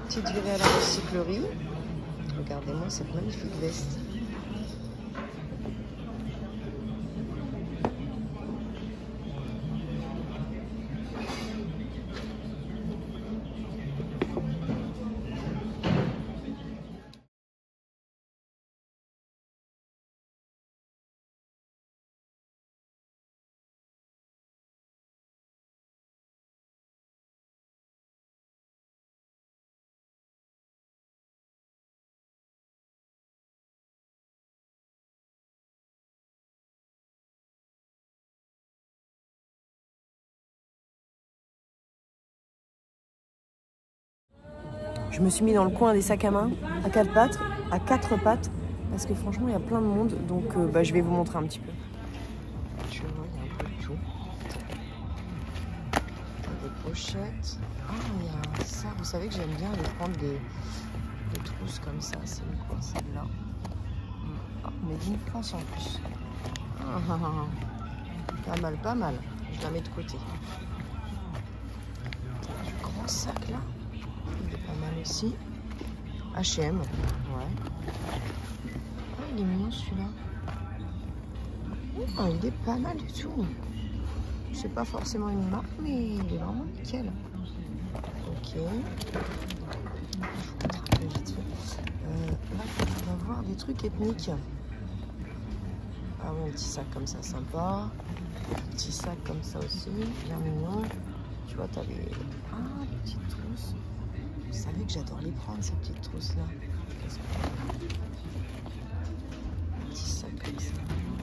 petite virée à la recyclerie. Regardez-moi cette magnifique veste. Je me suis mis dans le coin des sacs à main à quatre pattes, parce que franchement il y a plein de monde, donc je vais vous montrer un petit peu. Tu vois, il y a un peu de tout. Des pochettes. Ah, il y a ça, vous savez que j'aime bien aller prendre des trousses comme ça. C'est quoi celle-là? Ah, mais d'une France en plus. Pas mal, pas mal. Je la mets de côté. Du grand sac là. Il est pas mal aussi. H&M, ouais. Ah, il est mignon celui-là. Oh, il est pas mal du tout. C'est pas forcément une marque, mais il est vraiment nickel. Ok. Je vous montre un peu vite fait. Là, on va voir des trucs ethniques. Ah ouais, un petit sac comme ça, sympa. Un petit sac comme ça aussi, bien mignon. Tu vois, t'as les... Ah, des petites trousses. Vous savez que j'adore les prendre, ces petites trousses-là. Un petit sac comme ça.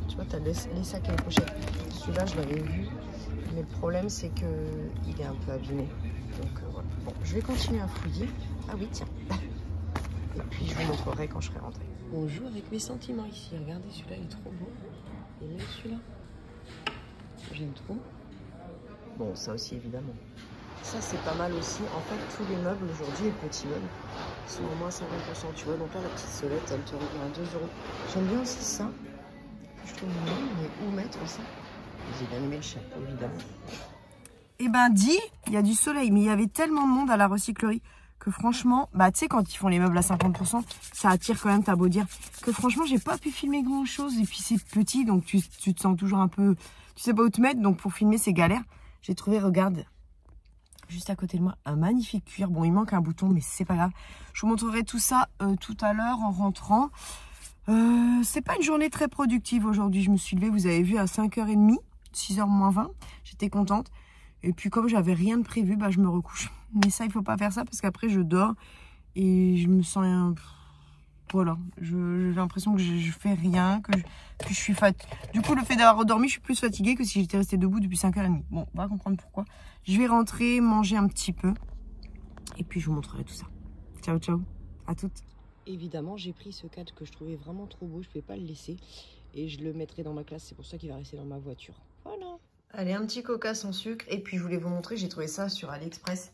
Tu vois, t'as les sacs et les pochettes. Celui-là, je l'avais vu. Mais le problème, c'est qu'il est un peu abîmé. Donc voilà. Bon, je vais continuer à fouiller. Ah oui, tiens. Et puis, je vous montrerai quand je serai rentrée. On joue avec mes sentiments ici. Regardez, celui-là, il est trop beau. Et même celui-là. J'aime trop. Bon, ça aussi, évidemment. Ça, c'est pas mal aussi. En fait, tous les meubles aujourd'hui, les petits meubles, sont au moins 50%. Tu vois, donc là, la petite solette, elle te revient à 2 €. J'aime bien aussi ça. Je trouve mignon, mais où mettre ça? J'ai bien aimé le chapeau, évidemment. Eh ben, il y a du soleil, mais il y avait tellement de monde à la recyclerie que franchement, tu sais, quand ils font les meubles à 50%, ça attire quand même, t'as beau dire. Que franchement, j'ai pas pu filmer grand chose. Et puis, c'est petit, donc tu te sens toujours un peu... Tu sais pas où te mettre, donc pour filmer, c'est galère. J'ai trouvé, regarde, juste à côté de moi, un magnifique cuir. Bon, il manque un bouton, mais c'est pas grave. Je vous montrerai tout ça tout à l'heure en rentrant. C'est pas une journée très productive aujourd'hui. Je me suis levée, vous avez vu, à 5h30, 6h moins 20. J'étais contente. Et puis, comme j'avais rien de prévu, je me recouche. Mais ça, il faut pas faire ça parce qu'après, je dors et je me sens... Voilà, j'ai l'impression que je fais rien, que je suis fatiguée. Du coup, le fait d'avoir redormi, je suis plus fatiguée que si j'étais restée debout depuis 5h30. Bon, on va comprendre pourquoi. Je vais rentrer, manger un petit peu. Et puis, je vous montrerai tout ça. Ciao, ciao. À toutes. Évidemment, j'ai pris ce cadre que je trouvais vraiment trop beau. Je ne vais pas le laisser. Et je le mettrai dans ma classe. C'est pour ça qu'il va rester dans ma voiture. Voilà. Allez, un petit coca sans sucre. Et puis, je voulais vous montrer, j'ai trouvé ça sur AliExpress.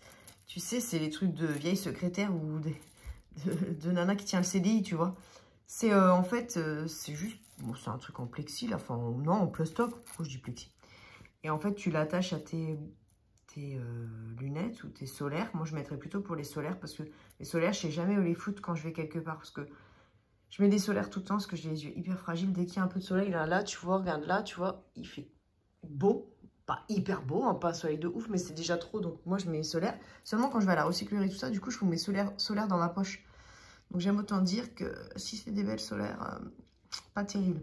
Tu sais, c'est les trucs de vieilles secrétaires ou de nana qui tient le CDI, tu vois. C'est en fait, c'est juste... Bon, c'est un truc en plexi, là. Enfin, non, en plastoc. Pourquoi je dis plexi? Et en fait, tu l'attaches à tes lunettes ou tes solaires. Moi, je mettrais plutôt pour les solaires parce que les solaires, je sais jamais où les foutre quand je vais quelque part. Parce que je mets des solaires tout le temps parce que j'ai les yeux hyper fragiles. Dès qu'il y a un peu de soleil, là, tu vois, regarde là, tu vois, il fait beau. Pas hyper beau, hein, pas un soleil de ouf, mais c'est déjà trop. Donc, moi, je mets les solaires. Seulement quand je vais à la recyclerie et tout ça, du coup, je fous mes solaires dans ma poche. Donc, j'aime autant dire que si c'est des belles solaires, pas terrible.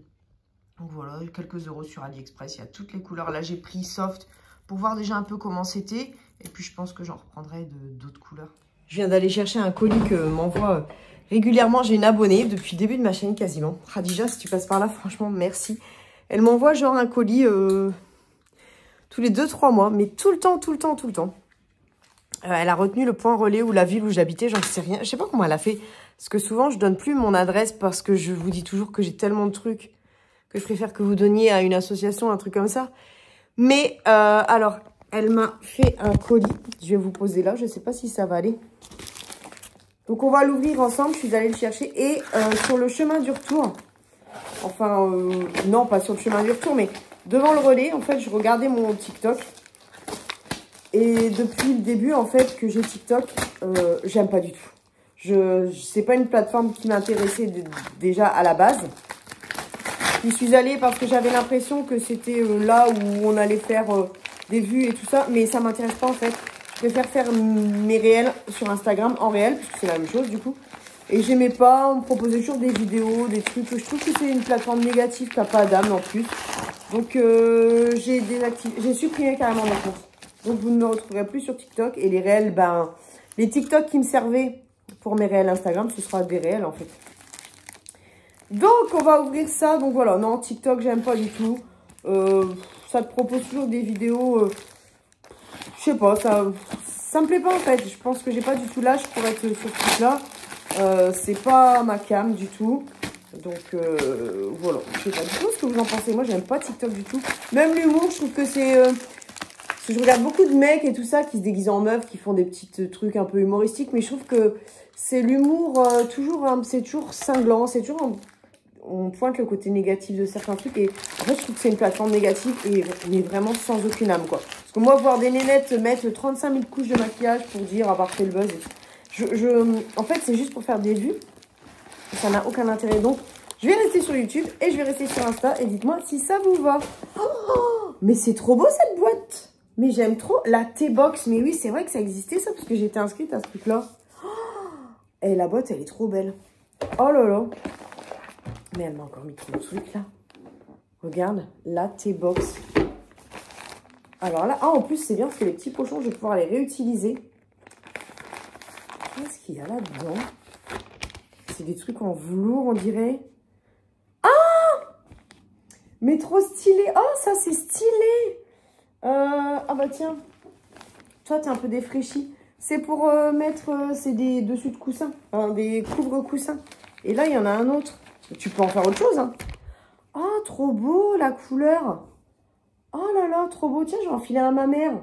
Donc, voilà, quelques euros sur AliExpress. Il y a toutes les couleurs. Là, j'ai pris soft pour voir déjà un peu comment c'était. Et puis, je pense que j'en reprendrai d'autres couleurs. Je viens d'aller chercher un colis que m'envoie régulièrement. J'ai une abonnée depuis le début de ma chaîne quasiment. Khadija, si tu passes par là, franchement, merci. Elle m'envoie genre un colis tous les 2-3 mois, mais tout le temps. Elle a retenu le point relais ou la ville où j'habitais, j'en sais rien. Je sais pas comment elle a fait. Parce que souvent, je donne plus mon adresse parce que je vous dis toujours que j'ai tellement de trucs que je préfère que vous donniez à une association, un truc comme ça. Mais, alors, elle m'a fait un colis. Je vais vous poser là. Je sais pas si ça va aller. Donc, on va l'ouvrir ensemble. Je suis allée le chercher. Et sur le chemin du retour, enfin, non, pas sur le chemin du retour, mais devant le relais, en fait, je regardais mon TikTok. Et depuis le début, en fait, que j'ai TikTok, j'aime pas du tout. C'est pas une plateforme qui m'intéressait déjà à la base. J'y suis allée parce que j'avais l'impression que c'était là où on allait faire des vues et tout ça. Mais ça m'intéresse pas en fait. Je préfère faire mes réels sur Instagram en réel, puisque c'est la même chose du coup. Et j'aimais pas, on me proposait toujours des vidéos, des trucs. Je trouve que c'est une plateforme négative qui n'a pas d'âme en plus. Donc j'ai supprimé carrément mon compte. Donc vous ne me retrouverez plus sur TikTok. Et les réels, ben, les TikTok qui me servaient pour mes réels Instagram, ce sera des réels en fait. Donc on va ouvrir ça. Donc voilà, non, TikTok, j'aime pas du tout. Ça te propose toujours des vidéos, je sais pas, ça me plaît pas en fait. Je pense que j'ai pas du tout l'âge pour être sur ce truc là. C'est pas ma cam du tout. Donc voilà, je sais pas du tout ce que vous en pensez. Moi j'aime pas TikTok du tout. Même l'humour, je trouve que c'est... parce que je regarde beaucoup de mecs et tout ça qui se déguisent en meufs, qui font des petits trucs un peu humoristiques. Mais je trouve que c'est l'humour c'est toujours cinglant. C'est toujours... On pointe le côté négatif de certains trucs. Et en fait je trouve que c'est une plateforme négative mais vraiment sans aucune âme quoi. Parce que moi voir des nénettes mettre 35 000 couches de maquillage pour dire avoir fait le buzz... En fait, c'est juste pour faire des vues. Ça n'a aucun intérêt. Donc, je vais rester sur YouTube et je vais rester sur Insta. Et dites-moi si ça vous va. Oh, mais c'est trop beau cette boîte. Mais j'aime trop la T-Box. Mais oui, c'est vrai que ça existait ça parce que j'étais inscrite à ce truc-là. Oh, et la boîte, elle est trop belle. Oh là là. Mais elle m'a encore mis trop de trucs là. Regarde, la T-Box. Alors là, en plus, c'est bien parce que les petits pochons, je vais pouvoir les réutiliser. Qu'est-ce qu'il y a là-dedans? C'est des trucs en velours, on dirait. Ah! Mais trop stylé. Oh, ça, c'est stylé. Ah bah tiens. Toi, t'es un peu défraîchi. C'est pour mettre... c'est des dessus de coussins. Enfin, des couvre-coussins. Et là, il y en a un autre. Tu peux en faire autre chose. Hein. Oh, trop beau, la couleur. Oh là là, trop beau. Tiens, je vais en filer à ma mère.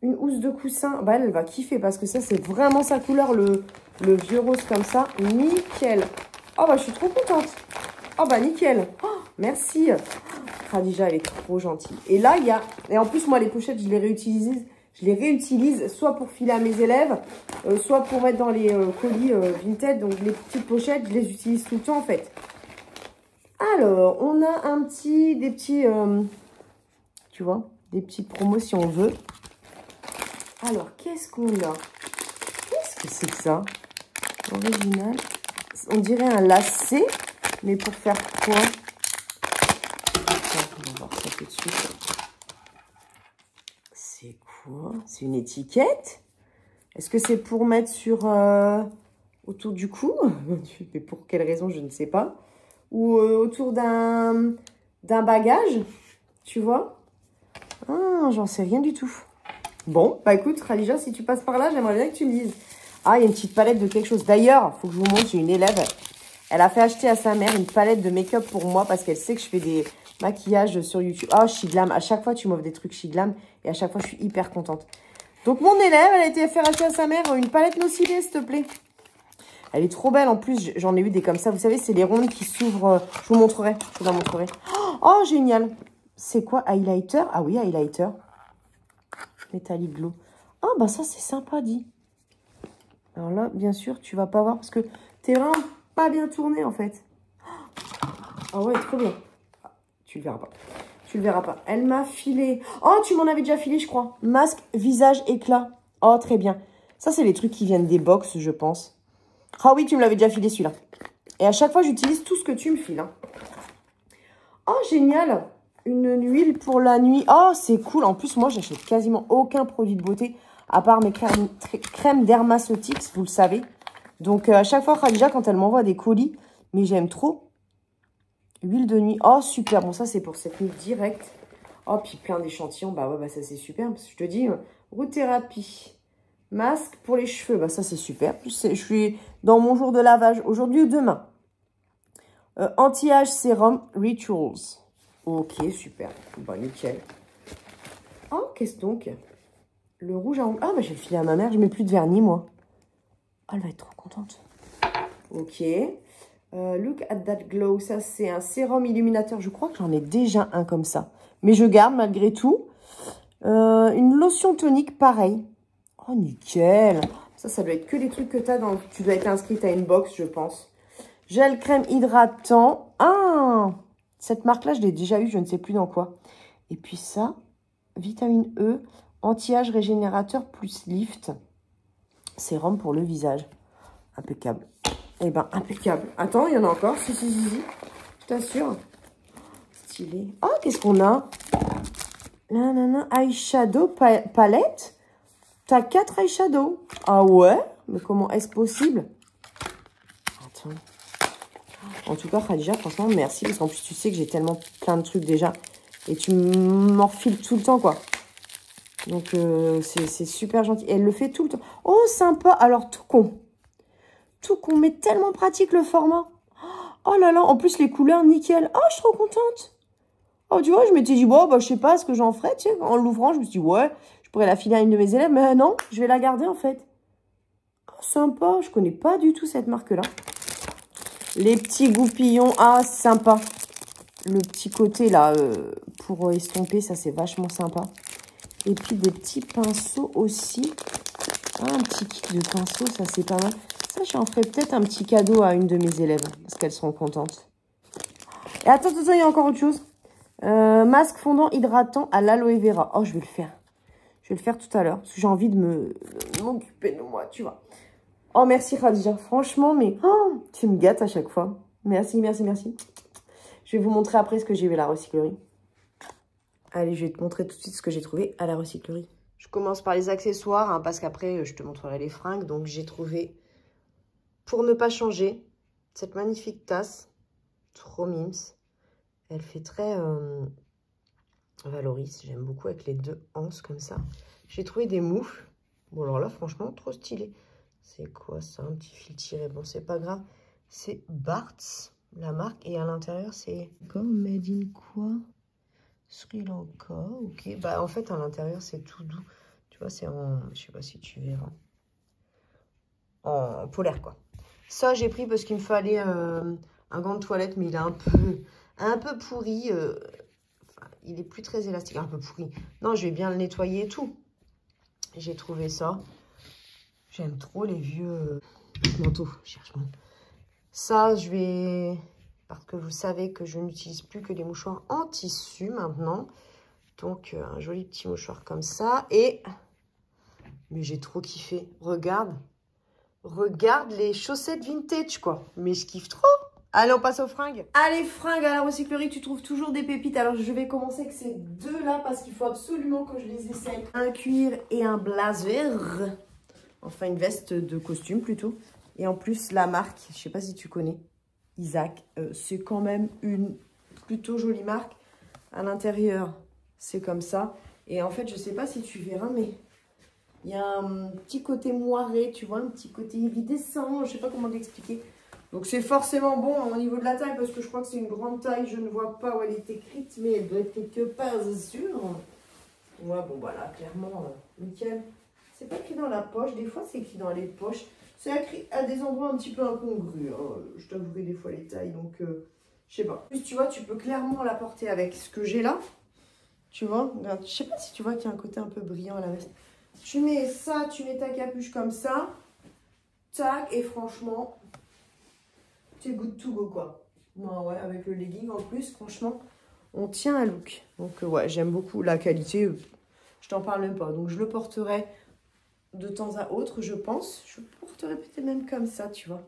Une housse de coussin. Bah, elle va kiffer parce que ça, c'est vraiment sa couleur, le vieux rose comme ça. Nickel. Oh, bah, je suis trop contente. Oh, bah, nickel. Oh, merci. Khadija, elle est trop gentille. Et là, il y a... Et en plus, moi, les pochettes, je les réutilise soit pour filer à mes élèves, soit pour mettre dans les colis Vinted. Donc, les petites pochettes, je les utilise tout le temps, en fait. Alors, on a des petits... tu vois, des petites promos si on veut. Alors, qu'est-ce qu'on a? Qu'est-ce que c'est que ça? Original. On dirait un lacet, mais pour faire quoi? Attends, on va voir ça tout de suite. C'est quoi? C'est une étiquette? Est-ce que c'est pour mettre sur autour du cou? Mais pour quelle raison, je ne sais pas. Ou autour d'un bagage, tu vois? Ah, j'en sais rien du tout. Bon, bah écoute, Khadija, si tu passes par là, j'aimerais bien que tu me dises. Ah, il y a une petite palette de quelque chose. D'ailleurs, il faut que je vous montre, j'ai une élève. Elle a fait acheter à sa mère une palette de make-up pour moi parce qu'elle sait que je fais des maquillages sur YouTube. Oh, Shiglam, à chaque fois, tu m'offres des trucs Shiglam et à chaque fois, je suis hyper contente. Donc, mon élève, elle a été faire acheter à sa mère une palette Nocibé, s'il te plaît. Elle est trop belle. En plus, j'en ai eu des comme ça. Vous savez, c'est les rondes qui s'ouvrent. Je vous montrerai. Je vous la montrerai. Oh, génial. C'est quoi, highlighter? Ah oui, highlighter. Metallic Glow. Ah, bah ça, c'est sympa, dit. Alors là, bien sûr, tu vas pas voir parce que t'es vraiment pas bien tourné, en fait. Ah ouais, trop bien. Ah, tu le verras pas. Tu le verras pas. Elle m'a filé... Oh, tu m'en avais déjà filé, je crois. Masque, visage, éclat. Oh, très bien. Ça, c'est les trucs qui viennent des box, je pense. Ah oui, tu me l'avais déjà filé, celui-là. Et à chaque fois, j'utilise tout ce que tu me files. Hein. Oh, génial. Une huile pour la nuit. Oh, c'est cool. En plus, moi, j'achète quasiment aucun produit de beauté à part mes crèmes Dermaceutics, vous le savez. Donc, à chaque fois, Khadija, quand elle m'envoie des colis, mais j'aime trop. Huile de nuit. Oh, super. Bon, ça, c'est pour cette nuit directe. Oh, puis plein d'échantillons. Bah ouais, bah ça, c'est super. Parce que je te dis, roue thérapie. Masque pour les cheveux. Bah ça, c'est super. Je suis dans mon jour de lavage aujourd'hui ou demain. Anti-âge sérum Rituals. Ok, super. Bon, nickel. Oh, qu'est-ce donc? Le rouge à ongles. Ah, bah, j'ai filé à ma mère. Je mets plus de vernis, moi. Oh, elle va être trop contente. Ok. Look at that glow. Ça, c'est un sérum illuminateur. Je crois que j'en ai déjà un comme ça. Mais je garde malgré tout. Une lotion tonique, pareil. Oh, nickel. Ça doit être que les trucs que tu as dans... Tu dois être inscrite à une box, je pense. Gel crème hydratant. Ah, cette marque-là, je l'ai déjà eu, je ne sais plus dans quoi. Et puis ça, vitamine E, anti-âge régénérateur plus lift. Sérum pour le visage. Impeccable. Eh ben, impeccable. Attends, il y en a encore. Si. Je t'assure. Stylé. Oh, qu'est-ce qu'on a? Eyeshadow palette. T'as 4 eyeshadows. Ah ouais? Mais comment est-ce possible? Attends. En tout cas, Khadija, franchement, merci. Parce qu'en plus, tu sais que j'ai tellement plein de trucs déjà. Et tu m'en refiles tout le temps, quoi. Donc, c'est super gentil. Et elle le fait tout le temps. Oh, sympa. Alors, tout con. Tout con, mais tellement pratique le format. Oh là là, en plus, les couleurs, nickel. Oh, je suis trop contente. Oh, tu vois, je m'étais dit, bon, bah, je sais pas ce que j'en ferais, tu sais. En l'ouvrant, je me suis dit, ouais, je pourrais la filer à une de mes élèves. Mais non, je vais la garder, en fait. Oh, sympa. Je connais pas du tout cette marque-là. Les petits goupillons. Ah, sympa. Le petit côté, là, pour estomper, ça, c'est vachement sympa. Et puis, des petits pinceaux aussi. Ah, un petit kit de pinceaux, ça, c'est pas mal. Ça, j'en ferai peut-être un petit cadeau à une de mes élèves. Parce qu'elles seront contentes. Et attends, il y a encore autre chose. Masque fondant hydratant à l'aloe vera. Oh, je vais le faire. Je vais le faire tout à l'heure. Parce que j'ai envie de m'occuper de moi, tu vois. Oh, merci Khadija. Franchement, mais oh, tu me gâtes à chaque fois. Merci. Je vais vous montrer après ce que j'ai eu à la recyclerie. Allez, je vais te montrer tout de suite ce que j'ai trouvé à la recyclerie. Je commence par les accessoires, hein, parce qu'après, je te montrerai les fringues. Donc, j'ai trouvé, pour ne pas changer, cette magnifique tasse. Trop mimes. Elle fait très valorise. J'aime beaucoup avec les deux anses comme ça. J'ai trouvé des moufles. Bon, alors là, franchement, trop stylé. C'est quoi ça? Un petit fil tiré. Bon, c'est pas grave. C'est Bart's, la marque. Et à l'intérieur, c'est... Made in quoi? Sri Lanka. Ok. Bah, en fait, à l'intérieur, c'est tout doux. Tu vois, c'est en... Je sais pas si tu verras. En polaire, quoi. Ça, j'ai pris parce qu'il me fallait un gant de toilette, mais il est un peu pourri. Enfin, il est plus très élastique. Un peu pourri. Non, je vais bien le nettoyer et tout. J'ai trouvé ça. J'aime trop les vieux manteaux. Je cherche mon... Ça, je vais... Parce que vous savez que je n'utilise plus que des mouchoirs en tissu maintenant. Donc, un joli petit mouchoir comme ça. Et... Mais j'ai trop kiffé. Regarde. Regarde les chaussettes vintage, quoi. Mais je kiffe trop. Allez, on passe aux fringues. Allez, fringues à la recyclerie, tu trouves toujours des pépites. Alors, je vais commencer avec ces deux-là parce qu'il faut absolument que je les essaye. Un cuir et un blazer. Enfin, une veste de costume, plutôt. Et en plus, la marque, je ne sais pas si tu connais, Isaac. C'est quand même une plutôt jolie marque. À l'intérieur, c'est comme ça. Et en fait, je ne sais pas si tu verras, mais... Il y a un petit côté moiré, tu vois, un petit côté iridescent, je ne sais pas comment l'expliquer. Donc c'est forcément bon au niveau de la taille, parce que je crois que c'est une grande taille, je ne vois pas où elle est écrite, mais elle doit être quelque part, c'est sûr. Ouais, bon, bah là, clairement, nickel. C'est pas écrit dans la poche, des fois c'est écrit dans les poches. C'est écrit à des endroits un petit peu incongrus, hein. Je t'avouerai des fois les tailles, donc je sais pas. En plus, tu vois, tu peux clairement la porter avec ce que j'ai là. Tu vois, regarde, je sais pas si tu vois qu'il y a un côté un peu brillant à la veste. Tu mets ça, tu mets ta capuche comme ça. Tac, et franchement, c'est good to go, quoi. Ouais, avec le legging en plus, franchement, on tient un look. Donc, ouais, j'aime beaucoup la qualité. Je t'en parle même pas. Donc, je le porterai de temps à autre, je pense. Je le porterai peut-être même comme ça, tu vois.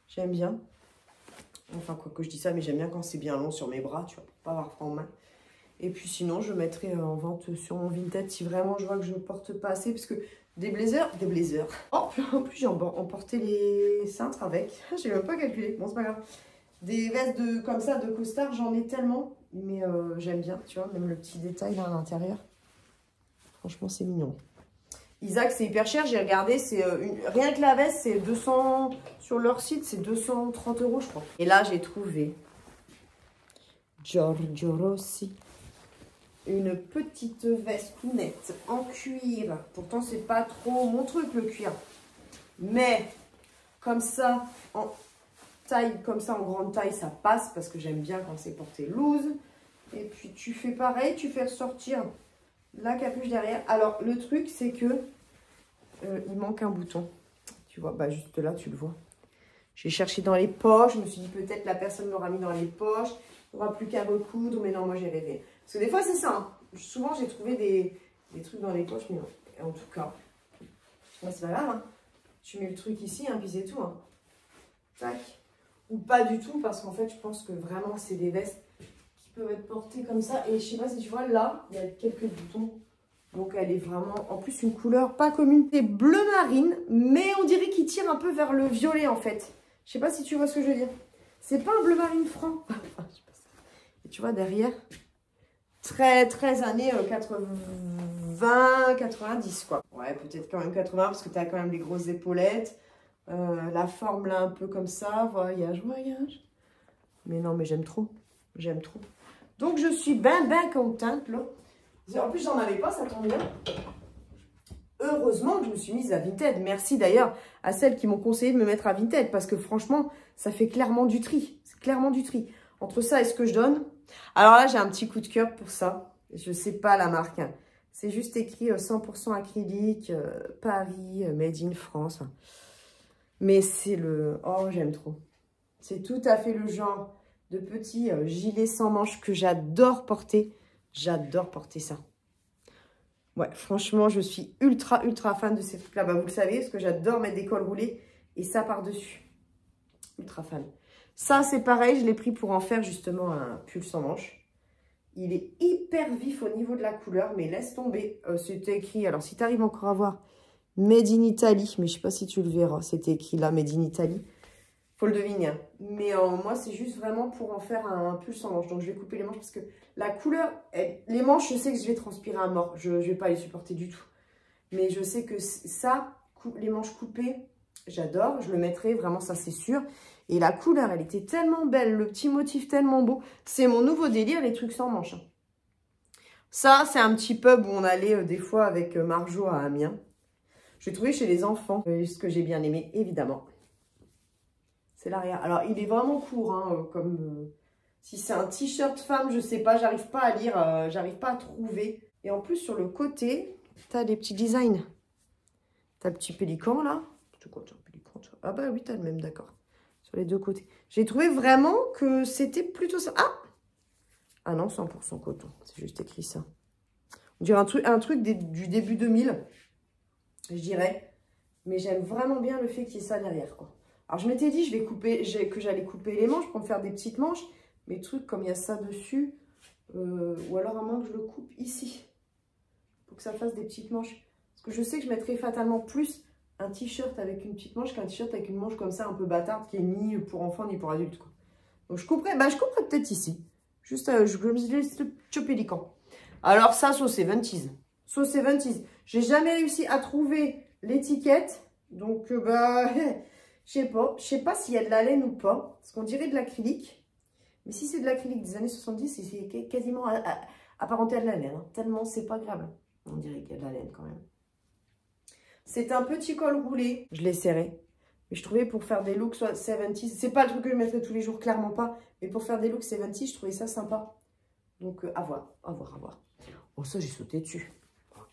J'aime bien. Enfin, quoi que je dis ça, mais j'aime bien quand c'est bien long sur mes bras, tu vois, pour pas avoir froid en main. Et puis sinon, je mettrai en vente sur mon Vinted si vraiment je vois que je ne porte pas assez. Parce que des blazers. Oh, en plus, j'ai emporté les cintres avec. Je n'ai même pas calculé. Bon, c'est pas grave. Des vestes comme ça, de costard, j'en ai tellement. Mais j'aime bien, tu vois, même le petit détail là à l'intérieur. Franchement, c'est mignon. Isaac, c'est hyper cher. J'ai regardé, c'est rien que la veste, c'est 200... Sur leur site, c'est 230 €, je crois. Et là, j'ai trouvé Giorgio Rossi. Une petite veste nette en cuir. Pourtant, c'est pas trop mon truc, le cuir. Mais, comme ça, en taille, comme ça, en grande taille, ça passe. Parce que j'aime bien quand c'est porté loose. Et puis, tu fais pareil. Tu fais ressortir la capuche derrière. Alors, le truc, c'est que il manque un bouton. Tu vois, bah juste là, tu le vois. J'ai cherché dans les poches. Je me suis dit peut-être la personne l'aura mis dans les poches. Il n'y aura plus qu'à recoudre. Mais non, moi j'ai rêvé. Parce que des fois, c'est ça. Hein. Souvent, j'ai trouvé des trucs dans les poches. Mais non. Et en tout cas, moi, c'est pas grave. Hein. Tu mets le truc ici, hein, puis c'est tout. Hein. Tac. Ou pas du tout, parce qu'en fait, je pense que vraiment, c'est des vestes qui peuvent être portées comme ça. Et je sais pas si tu vois, là, il y a quelques boutons. Donc, elle est vraiment, en plus, une couleur pas commune. C'est bleu marine, mais on dirait qu'il tire un peu vers le violet, en fait. Je sais pas si tu vois ce que je veux dire. C'est pas un bleu marine franc. Et tu vois, derrière, très années 80, 90, quoi. Ouais, peut-être quand même 80, parce que tu as quand même les grosses épaulettes. La forme, là, un peu comme ça. Voyage. Mais non, mais j'aime trop. J'aime trop. Donc, je suis ben contente, là. En plus, j'en avais pas, ça tombe bien. Heureusement que je me suis mise à Vinted. Merci d'ailleurs à celles qui m'ont conseillé de me mettre à Vinted. Parce que franchement, ça fait clairement du tri. C'est clairement du tri. Entre ça et ce que je donne. Alors là, j'ai un petit coup de cœur pour ça. Je sais pas la marque. Hein. C'est juste écrit 100% acrylique, Paris, Made in France. Mais c'est le... Oh, j'aime trop. C'est tout à fait le genre de petit gilet sans manches que j'adore porter. J'adore porter ça. Ouais, franchement, je suis ultra fan de ces trucs-là. Bah, vous le savez, parce que j'adore mettre des cols roulés et ça par-dessus. Ultra fan. Ça, c'est pareil, je l'ai pris pour en faire justement un pull sans manches. Il est hyper vif au niveau de la couleur, mais laisse tomber. C'était écrit, alors si tu arrives encore à voir, Made in Italy, mais je sais pas si tu le verras, c'était écrit là, Made in Italy. Faut le deviner. Hein. Mais moi, c'est juste vraiment pour en faire un pull sans manches. Donc, je vais couper les manches parce que la couleur, les manches, je sais que je vais transpirer à mort. Je ne vais pas les supporter du tout. Mais je sais que ça, les manches coupées, j'adore. Je le mettrai vraiment, ça c'est sûr. Et la couleur, elle était tellement belle. Le petit motif tellement beau. C'est mon nouveau délire, les trucs sans manches. Hein. Ça, c'est un petit pub où on allait des fois avec Marjo à Amiens. Je l'ai trouvé chez les enfants. Ce que j'ai bien aimé, évidemment. C'est l'arrière. Alors, il est vraiment court, hein, comme si c'est un t-shirt femme, je sais pas, j'arrive pas à lire, j'arrive pas à trouver. Et en plus, sur le côté, tu as des petits designs. Tu as le petit pélican, là. C'est quoi, un pélican? Ah bah oui, tu as le même, d'accord. Sur les deux côtés. J'ai trouvé vraiment que c'était plutôt ça. Ah non, 100% coton. C'est juste écrit ça. On dirait un truc du début 2000, je dirais. Mais j'aime vraiment bien le fait qu'il y ait ça derrière, quoi. Alors, je m'étais dit que j'allais couper les manches pour me faire des petites manches. Mais trucs comme il y a ça dessus, ou alors à moins que je le coupe ici. Pour que ça fasse des petites manches. Parce que je sais que je mettrais fatalement plus un t-shirt avec une petite manche qu'un t-shirt avec une manche comme ça, un peu bâtarde, qui est ni pour enfants ni pour adultes. Quoi. Donc, je couperais peut-être ici. Juste, je me laisse le pélican. Alors, ça, sauce 70s. Sauce 70s. J'ai jamais réussi à trouver l'étiquette. Donc, bah... Je sais pas s'il y a de la laine ou pas, parce qu'on dirait de l'acrylique. Mais si c'est de l'acrylique des années 70, c'est quasiment apparenté à de la laine. Hein. Tellement c'est pas grave. On dirait qu'il y a de la laine quand même. C'est un petit col roulé. Je l'ai serré. Mais je trouvais pour faire des looks 70s, c'est pas le truc que je mettrais tous les jours, clairement pas. Mais pour faire des looks 70s, je trouvais ça sympa. Donc à voir. Oh ça, j'ai sauté dessus.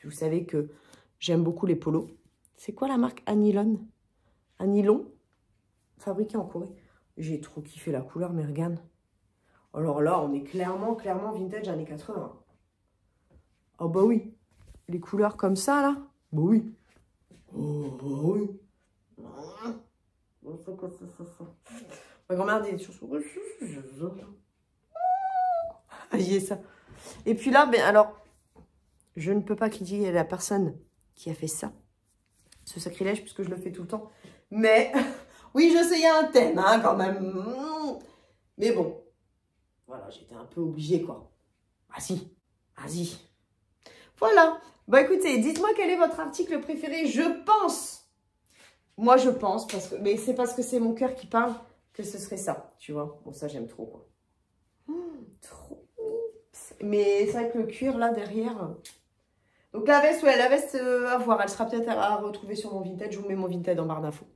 Vous savez que j'aime beaucoup les polos. C'est quoi la marque Anilon? Anilon, fabriqué en Corée. J'ai trop kiffé la couleur, mais regarde. Alors là, on est clairement vintage années 80. Oh bah oui. Les couleurs comme ça, là. Bah oui. Oh bah oui. Ma grand-mère dit sur voyez ça. Et puis là, ben alors, je ne peux pas critiquer la personne qui a fait ça. Ce sacrilège, puisque je le fais tout le temps. Mais, oui, je sais, il y a un thème, hein, quand même. Mais bon, voilà, j'étais un peu obligée, quoi. Vas-y. Voilà. Bah, écoutez, dites-moi quel est votre article préféré. Je pense, moi, je pense, mais c'est parce que c'est mon cœur qui parle, que ce serait ça, tu vois. Bon, ça, j'aime trop, quoi. Trop. Mais c'est vrai que le cuir, là, derrière... Donc, la veste, ouais, à voir. Elle sera peut-être à retrouver sur mon Vinted. Je vous mets mon Vinted en barre d'infos.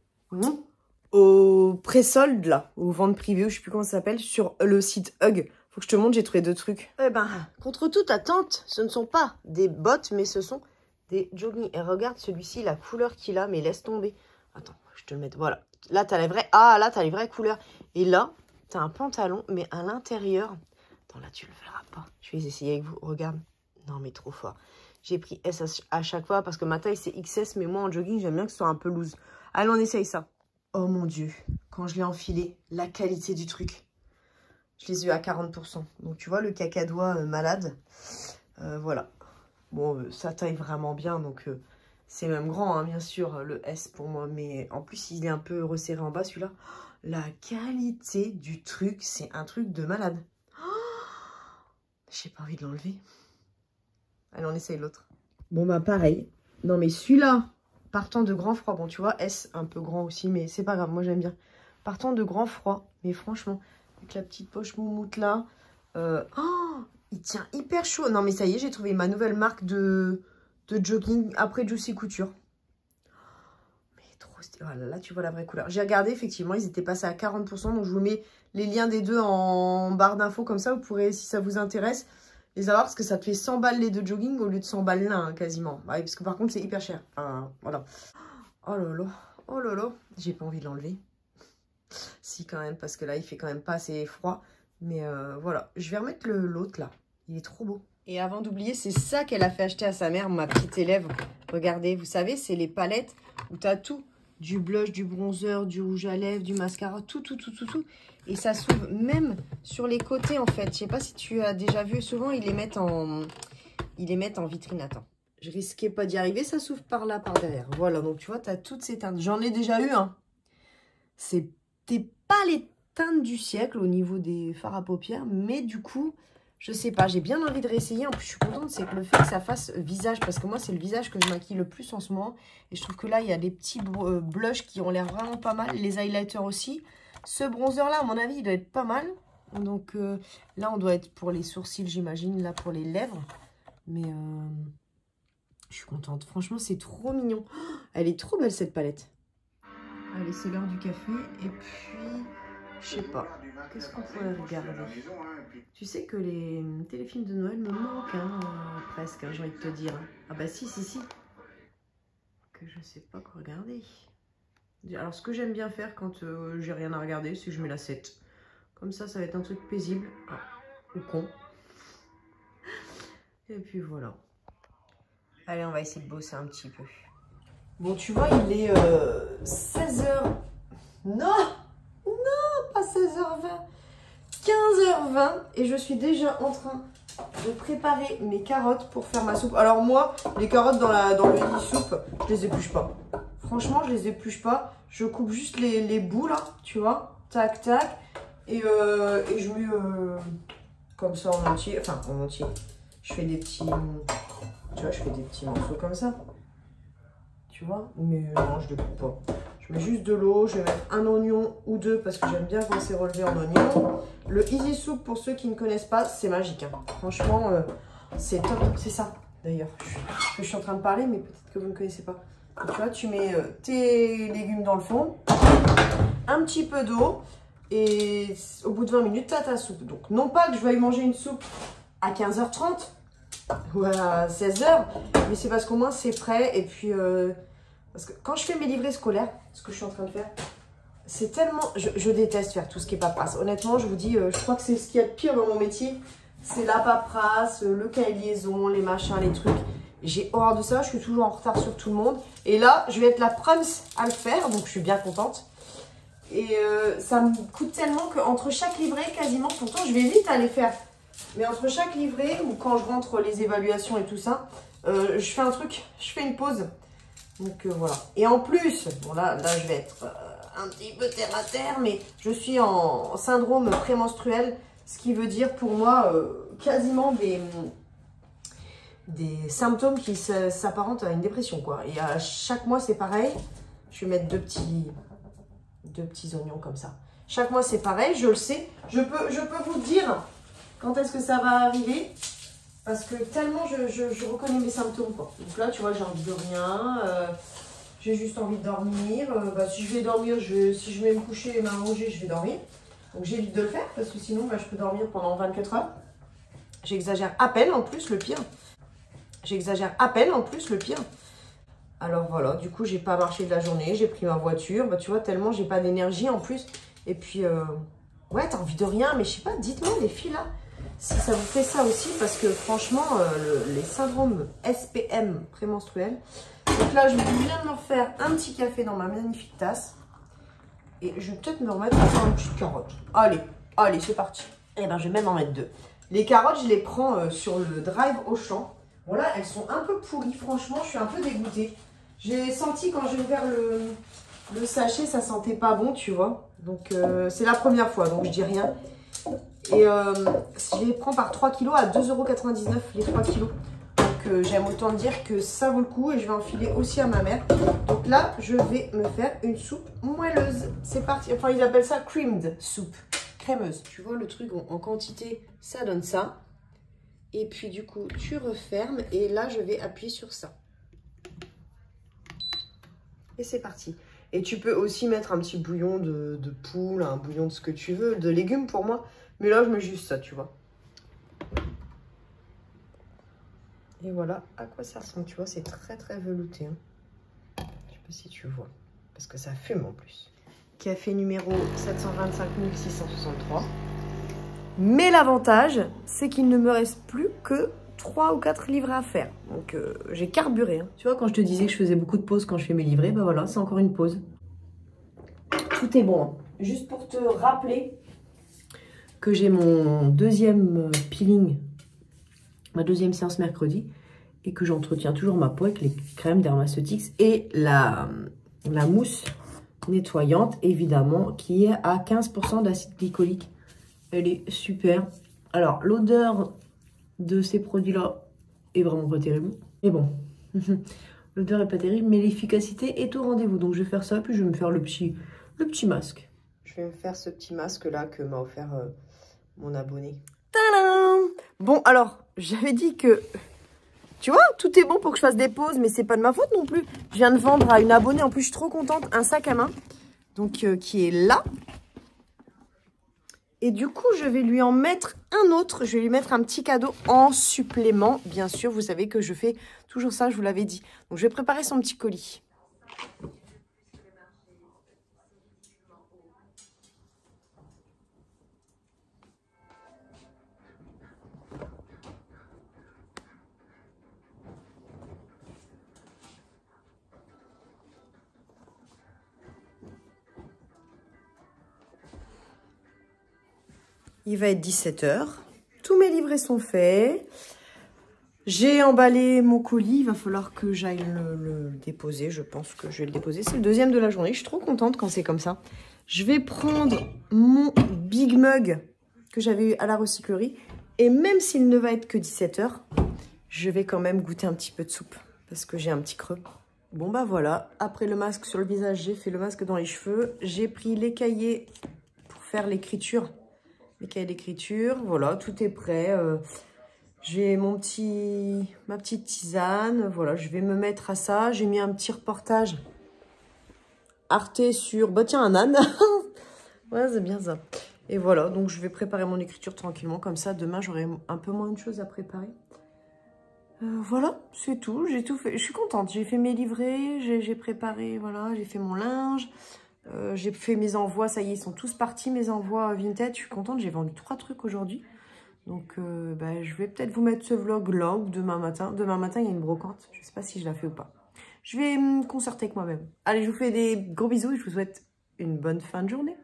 Au pré-solde, là, aux ventes privées, ou je sais plus comment ça s'appelle, sur le site Hug. Faut que je te montre, j'ai trouvé 2 trucs. Eh ben, contre toute attente, ce ne sont pas des bottes, mais ce sont des joggings. Et regarde celui-ci, la couleur qu'il a, mais laisse tomber. Attends, je te le mets. Voilà. Là, tu as les vraies... Ah, là, tu as les vraies couleurs. Et là, tu as un pantalon, mais à l'intérieur... Attends, là, tu le verras pas. Je vais essayer avec vous. Regarde. Non, mais trop fort. J'ai pris S à chaque fois parce que ma taille, c'est XS. Mais moi, en jogging, j'aime bien que ce soit un peu loose. Allez, on essaye ça. Oh, mon Dieu. Quand je l'ai enfilé, la qualité du truc. Je les ai eu à 40%. Donc, tu vois, le cacadois malade. Voilà. Bon, ça taille vraiment bien. Donc, c'est même grand, hein, bien sûr, le S pour moi. Mais en plus, il est un peu resserré en bas, celui-là. La qualité du truc, c'est un truc de malade. J'ai pas envie de l'enlever. Allez, on essaye l'autre. Bon, bah, pareil. Non, mais celui-là, partant de grand froid. Bon, tu vois, S, un peu grand aussi, mais c'est pas grave. Moi, j'aime bien. Partant de grand froid. Mais franchement, avec la petite poche moumoute là. Oh, il tient hyper chaud. Non, mais ça y est, j'ai trouvé ma nouvelle marque de jogging après Juicy Couture. Mais trop stylé. Voilà, là, tu vois la vraie couleur. J'ai regardé, effectivement, ils étaient passés à 40%. Donc, je vous mets les liens des deux en barre d'infos. Comme ça, vous pourrez, si ça vous intéresse, les avoir. Parce que ça te fait 100 balles les deux jogging au lieu de 100 balles là, hein, quasiment. Ouais, parce que par contre, c'est hyper cher. Enfin, voilà. Oh là là. Oh là là. J'ai pas envie de l'enlever. Si, quand même, parce que là, il fait quand même pas assez froid. Mais voilà. Je vais remettre l'autre là. Il est trop beau. Et avant d'oublier, c'est ça qu'elle a fait acheter à sa mère, ma petite élève. Regardez, vous savez, c'est les palettes où tu as tout. Du blush, du bronzer, du rouge à lèvres, du mascara, tout. Et ça s'ouvre même sur les côtés, en fait. Je sais pas si tu as déjà vu. Souvent, ils les mettent en vitrine. Attends, je risquais pas d'y arriver. Ça s'ouvre par là, par derrière. Voilà, donc tu vois, tu as toutes ces teintes. J'en ai déjà eu, hein. C'était pas les teintes du siècle au niveau des fards à paupières. Mais du coup... Je sais pas, j'ai bien envie de réessayer. En plus, je suis contente, c'est que le fait que ça fasse visage. Parce que moi, c'est le visage que je maquille le plus en ce moment. Et je trouve que là, il y a des petits blushs qui ont l'air vraiment pas mal. Les highlighters aussi. Ce bronzer-là, à mon avis, il doit être pas mal. Donc là, on doit être pour les sourcils, j'imagine. Là, pour les lèvres. Mais je suis contente. Franchement, c'est trop mignon. Oh, elle est trop belle, cette palette. Allez, c'est l'heure du café. Et puis... Je sais pas. Qu'est-ce qu'on pourrait regarder? Tu sais que les téléfilms de Noël me manquent, hein, presque, hein, j'ai envie de te dire. Ah bah si. Que je sais pas quoi regarder. Alors, ce que j'aime bien faire quand j'ai rien à regarder, c'est que je mets la 7. Comme ça va être un truc paisible. Ah, ou con. Et puis voilà. Allez, on va essayer de bosser un petit peu. Bon, tu vois, il est 16h. Non! 16h20, 15h20 et je suis déjà en train de préparer mes carottes pour faire ma soupe. Alors moi, les carottes dans le lit soupe, je les épluche pas. Franchement, je les épluche pas. Je coupe juste les bouts là, tu vois, tac tac, et je mets comme ça en entier, enfin en entier. Je fais des petits, tu vois, je fais des petits morceaux comme ça, tu vois, mais non, je ne coupe pas. Je mets juste de l'eau, je vais mettre un oignon ou deux parce que j'aime bien quand c'est relevé en oignon. Le Easy Soup, pour ceux qui ne connaissent pas, c'est magique, hein. Franchement, c'est top. C'est ça, d'ailleurs, que je suis en train de parler, mais peut-être que vous ne connaissez pas. Donc, tu vois, tu mets tes légumes dans le fond, un petit peu d'eau, et au bout de 20 minutes, tu as ta soupe. Donc, non pas que je veuille manger une soupe à 15h30 ou à 16h, mais c'est parce qu'au moins, c'est prêt, et puis... Parce que quand je fais mes livrets scolaires, ce que je suis en train de faire, c'est tellement... Je déteste faire tout ce qui est paperasse. Honnêtement, je vous dis, je crois que c'est ce qu'il y a de pire dans mon métier. C'est la paperasse, le cahier de liaison, les machins, les trucs. J'ai horreur de ça, je suis toujours en retard sur tout le monde. Et là, je vais être la première à le faire, donc je suis bien contente. Et ça me coûte tellement qu'entre chaque livret, quasiment, pourtant je vais vite à les faire. Mais entre chaque livret, ou quand je rentre les évaluations et tout ça, je fais un truc, je fais une pause. Donc voilà. Et en plus, bon là je vais être un petit peu terre à terre, mais je suis en syndrome prémenstruel, ce qui veut dire pour moi quasiment des symptômes qui s'apparentent à une dépression, quoi. Et à chaque mois c'est pareil. Je vais mettre deux petits oignons comme ça. Chaque mois c'est pareil, je le sais. Je peux vous dire quand est-ce que ça va arriver. Parce que tellement je reconnais mes symptômes, quoi. Donc là, tu vois, j'ai envie de rien. J'ai juste envie de dormir. Si je vais dormir, si je vais me coucher et m'allonger, je vais dormir. Donc j'évite de le faire parce que sinon, je peux dormir pendant 24 heures. J'exagère à peine en plus, le pire. J'exagère à peine en plus, le pire. Alors voilà, du coup, j'ai pas marché de la journée, j'ai pris ma voiture. Bah, tu vois, tellement j'ai pas d'énergie en plus. Et puis, ouais, t'as envie de rien. Mais je sais pas, dites-moi les filles là, si ça vous fait ça aussi. Parce que franchement, les syndromes SPM prémenstruels. Donc là, je viens de me faire un petit café dans ma magnifique tasse. Et je vais peut-être me remettre à faire une petite carotte. Allez, allez, c'est parti. Et ben, je vais même en mettre 2. Les carottes, je les prends sur le drive Auchan. Bon là, elles sont un peu pourries. Franchement, je suis un peu dégoûtée. J'ai senti quand j'ai ouvert le sachet, ça sentait pas bon, tu vois. Donc, c'est la première fois, donc je dis rien. Et je les prends par 3 kilos à 2,99 € les 3 kilos. Donc, j'aime autant dire que ça vaut le coup. Et je vais en filer aussi à ma mère. Donc là, je vais me faire une soupe moelleuse. C'est parti. Enfin, ils appellent ça creamed soup. Crémeuse. Tu vois, le truc en quantité, ça donne ça. Et puis, du coup, tu refermes. Et là, je vais appuyer sur ça. Et c'est parti. Et tu peux aussi mettre un petit bouillon de poule, un bouillon de ce que tu veux, de légumes pour moi. Mais là, je mets juste ça, tu vois. Et voilà à quoi ça ressemble. Tu vois, c'est très, très velouté. Hein. Je sais pas si tu vois. Parce que ça fume en plus. Café numéro 725 663. Mais l'avantage, c'est qu'il ne me reste plus que 3 ou 4 livrets à faire. Donc, j'ai carburé. Hein. Tu vois, quand je te disais que je faisais beaucoup de pauses quand je fais mes livrets, ben voilà, c'est encore une pause. Tout est bon. Hein. Juste pour te rappeler que j'ai mon deuxième peeling, ma deuxième séance mercredi, et que j'entretiens toujours ma peau avec les crèmes Dermaceutics et la mousse nettoyante, évidemment, qui est à 15% d'acide glycolique. Elle est super. Alors, l'odeur de ces produits-là est vraiment pas terrible. Mais bon, l'odeur est pas terrible, mais l'efficacité est au rendez-vous. Donc, je vais faire ça, puis je vais me faire le petit masque. Je vais me faire ce petit masque-là que m'a offert mon abonné. Tadam! Bon, alors, j'avais dit que... Tu vois, tout est bon pour que je fasse des pauses, mais c'est pas de ma faute non plus. Je viens de vendre à une abonnée, en plus, je suis trop contente, un sac à main. Donc, qui est là. Et du coup, je vais lui en mettre un autre. Je vais lui mettre un petit cadeau en supplément. Bien sûr, vous savez que je fais toujours ça, je vous l'avais dit. Donc, je vais préparer son petit colis. Il va être 17 h. Tous mes livrets sont faits. J'ai emballé mon colis. Il va falloir que j'aille le déposer. Je pense que je vais le déposer. C'est le deuxième de la journée. Je suis trop contente quand c'est comme ça. Je vais prendre mon Big Mug que j'avais eu à la recyclerie. Et même s'il ne va être que 17 h, je vais quand même goûter un petit peu de soupe. Parce que j'ai un petit creux. Bon bah voilà. Après le masque sur le visage, j'ai fait le masque dans les cheveux. J'ai pris les cahiers pour faire l'écriture. Les cahiers d'écriture, voilà, tout est prêt. J'ai ma petite tisane, voilà, je vais me mettre à ça. J'ai mis un petit reportage Arte sur, bah tiens, un âne. Ouais, c'est bien ça. Et voilà, donc je vais préparer mon écriture tranquillement, comme ça, demain, j'aurai un peu moins de choses à préparer. Voilà, c'est tout, j'ai tout fait. Je suis contente, j'ai fait mes livrets, j'ai préparé, voilà, j'ai fait mon linge. J'ai fait mes envois, ça y est, ils sont tous partis, mes envois vintage. Je suis contente, j'ai vendu 3 trucs aujourd'hui. Donc, bah, je vais peut-être vous mettre ce vlog là ou demain matin. Demain matin, il y a une brocante. Je ne sais pas si je la fais ou pas. Je vais me concerter avec moi-même. Allez, je vous fais des gros bisous et je vous souhaite une bonne fin de journée.